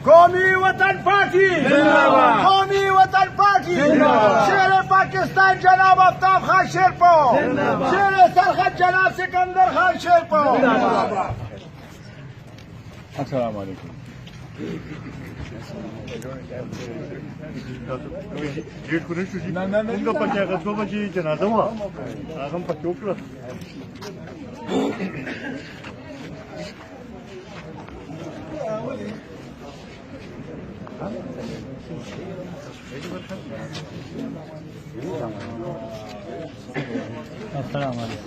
قومی وطن پارٹی قومی وطن پارٹی شیر پاکستان جناب آفتاب خان شیرپاؤ شیر سرحد جناب سکندر خان شیرپاؤ. السلام علیکم. نه پکې هغه 2 بجې جنازه وه هغه هم پکې وکړه. السلام علیکم.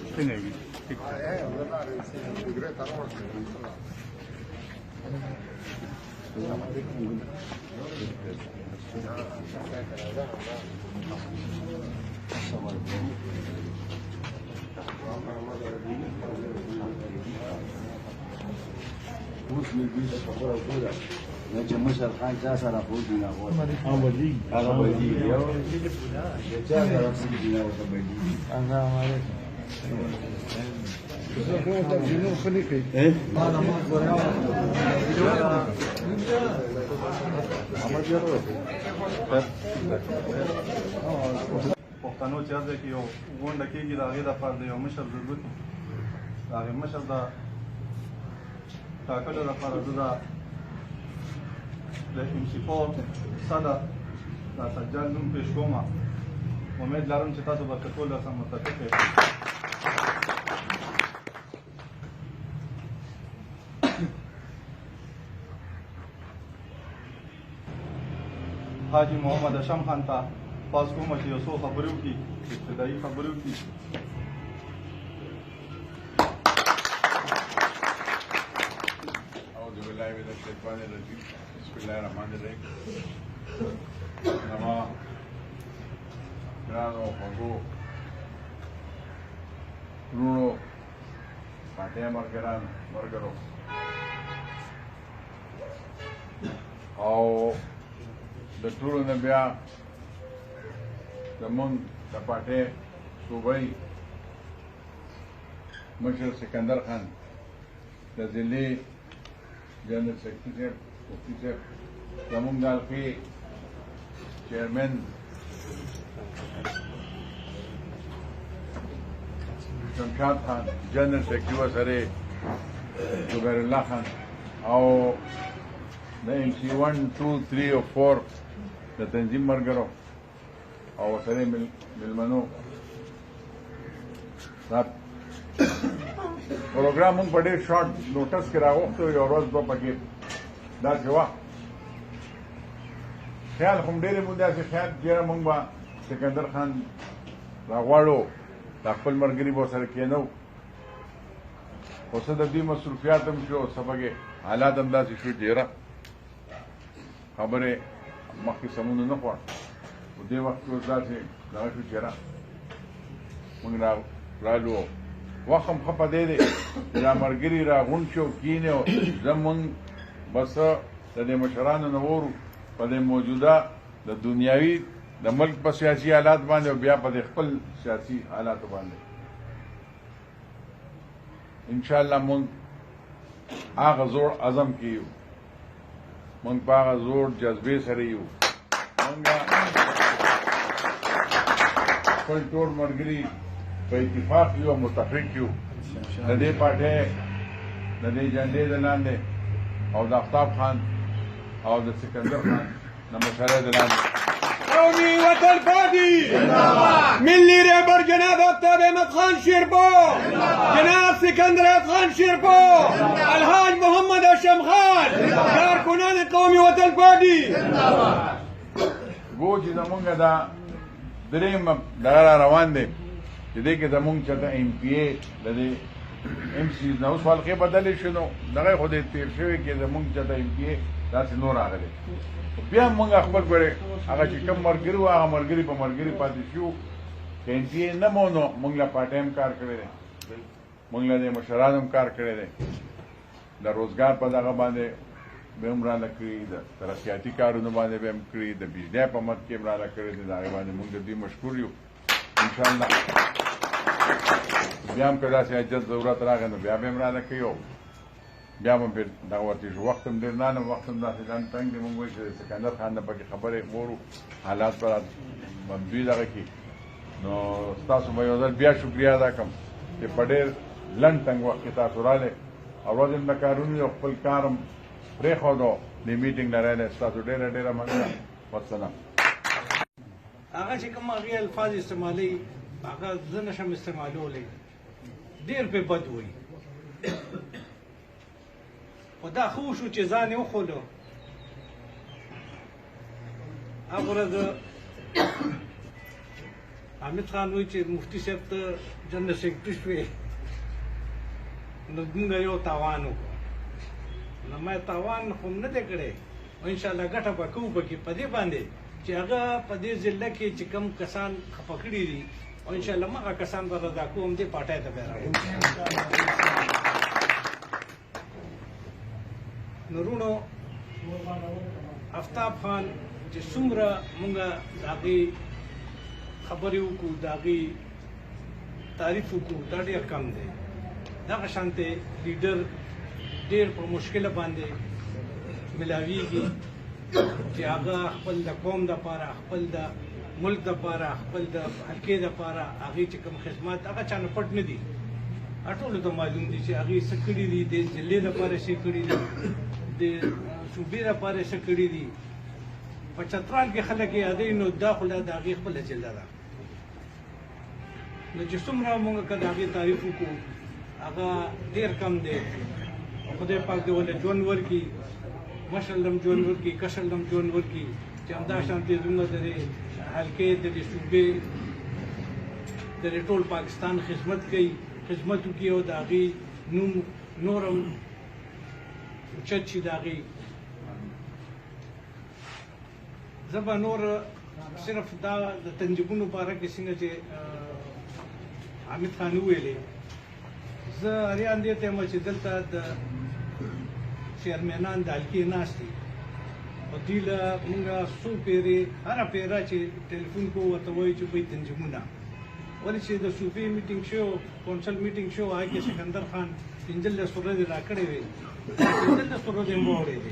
نه چې مشر خان چا سره پوځي نه غواړي هغه بدي یو چا سره پوځي نه غواړي. السلام علیکم. پښتنو چې ځکه کې یو غونډه کېږي د هغې دپاره د یو مشر ضرورت دی. د هغې مشر د ټاکلو لپاره زه د امسیپور صدر د سجاد نوم پیش کوم. امید لرم چې تاسو به که ټول سره متفق یې. حاجی محمد هاشم خان ته پاس کوم چې یو څو خبرې وکړي، ابتدایي خبرې وکړي. اعوذ باللہ من الشیطان الرجیم. بسم اللہ الرحمن الرحیم. زما ګرانو خوږو وروڼو، پاټۍ ملګران ملګرو او د ټولو نه بیا زمونږ د پاټۍ صوبائی مشر سکندر خان، د ضلعې جنرل سیکرټري صاحب، مفتي صاحب، زمونږ د حلقې چیئرمین شمشاد خان، جنرل سیکرټري ورسره زبیر الله خان او د MC 1 2 3 او 4 د تنظیم ملګرو او ورسره مېلمنو. دا پروګرام موږ په ډېر شارټ نوټس کې راغوښتو، یو ورځ دوه پکې داسې وه. خیال خو م ډېرې مو داسې خیال چېرې موږ به سکندر خان راغواړو، دا خپل ملګري به ورسره کېنو، خو څه د دوی مصروفیات هم شو، څه پکې حالات هم داسې شو چې یاره خبرې مخکې سمونه نه خوړ. په دې وخت کې اوس داسې دغه شو چې یاره موږ رالو. وخت هم ښه په دې دی چې دا ملګري راغونډ شو، کښېنې او زمونږ بس د دې مشرانو نه وورو په دې موجوده د دنیاوي د ملک په سیاسي حالات باندې او بیا په دې خپل سیاسي حالاتو باندې. انشاءالله مونږ هغه زوړ عزم کې یو، مونږ په هغه زوړ جذبې سره یو. مونږ خپل ټول ملګري په اتفاق یو او متفق یو د دې پاټۍ د دې جنډې د لاندې او د آفتاب خان او د سکندر خان د مشرۍ د لاندې. قومی وطن پارٹی ملی رہبر جناب آفتاب احمد خان شیرپاؤ، جناب سکندر خان شیرپاؤ، الحاج محمد ہاشم خان، کارکنان قومی وطن پارٹی. گو چې زمونږ دا درېیم دغه را روان دی چې دې کې زمونږ چېرته MPA د دې MC نه اوس حلقې بدلې شو، نو دغه خو دې تېر شوی کې زمونږ چېرته MPA داسې نور راغلی. بیا هم مونږ خپل ګورې هغه چې کوم ملګري وو هغه ملګري په ملګري پاتې شو. که MPA نه مو نو مونږ له پاټۍ هم کار کړی دی، مونږ له دې مشرانو هم کار کړی دی، د روزګار په دغه باندې به هم رانه کړي، د ترقیاتي کارونو باندې به هم کړي، د بجلی په مد کې هم رانه کړي دي. د هغې باندې مونږ د دوی مشکور یو. انشاءالله بیا هم که داسې اجل ضرورت راغی نو بیا به هم رانه کوي او بیا به هم پرې دغه ورتېږي وخت هم ډېر نه وخت هم داسې ځان تنګ دی مونږ وایو چې د سکندر خان نه پکې خبرې وورو حالات به دوی دغه کړي نو ستاسو به یو ځل بیا شکریا ادا کړم چې په ډېر لنډ تنګ وخت کې تاسو راغلې او ورځ هم د کارونو او خپل کار هم پرېښودو دې میټینګ نه راغلی ستاسو ډېره ډېره مننه والسلام. هغه چې کوم هغې الفاظ استعمالوي هغه زه نشم استعمالولی ډېر پې بد وایي خو دا ښه وشو چې ځان یې وښودو هغه ورځ حامد خان وایي چې مفتي صاحب ته جنرال سیکرټري شوې نو موږ یو تاوان وکړو نو ما تاوان خو نه دی کړی او انشاءالله ګټه به کوو پکې په دې باندې چې هغه په دې ضلع کې چې کوم کسان خفه کړي دي او انشاءالله مغه کسان به رضا کوم دې پاټۍ ته به راوړم. نورونو آفتاب خان چې څومره مونږ د هغې خبرې وکړو د هغې تعریف وکړو دا ډېر کم دی. دغه شانتې لیډر ډېر په مشکله باندې ملاویږي چې هغه خپل د قوم دپاره خپل د ملک دپاره خپل د حلقې دپاره هغې چې کوم خدمات هغه چا نه پټ نه دي ټولو ته معلوم دي چې هغې څه کړي دي د ضلعې دپاره څه کړي دي د صوبې دپاره څه کړي دي په چترال کې خلک یې یادوي نو دا خو د هغې خپله ضلع ده نو چې څومره مونږ که د هغې تعریف وکړو هغه ډېر کم دی او خدای پاک دې ولې ژوند ورکړي مشر لم ژوند ورکړي کشر لم ژوند ورکړي چې همدا شانتې زموږ د دې حلقې د دې صوبې د دې ټول پاکستان خدمت کوي خدمت وکړي او د هغې نوم نور هم اوچت شي د هغې. زه به نور صرف دا د تنظیمونو باره کې څنګه چې حامد خان وویلې زه اریان دې ته یم چې دلته د چیئرمینان د حلقې ناست دي او دوی له مونږ څو پیرې هره پیره چې ټلیفون کوو ورته وایو چې وایي تنظیمونه ولې چې د صوبې میټینګ شو کونسل میټینګ شو هغې کې سکندر خان 15 ورځې راکړې وې 15 ورځې مو اورېدې.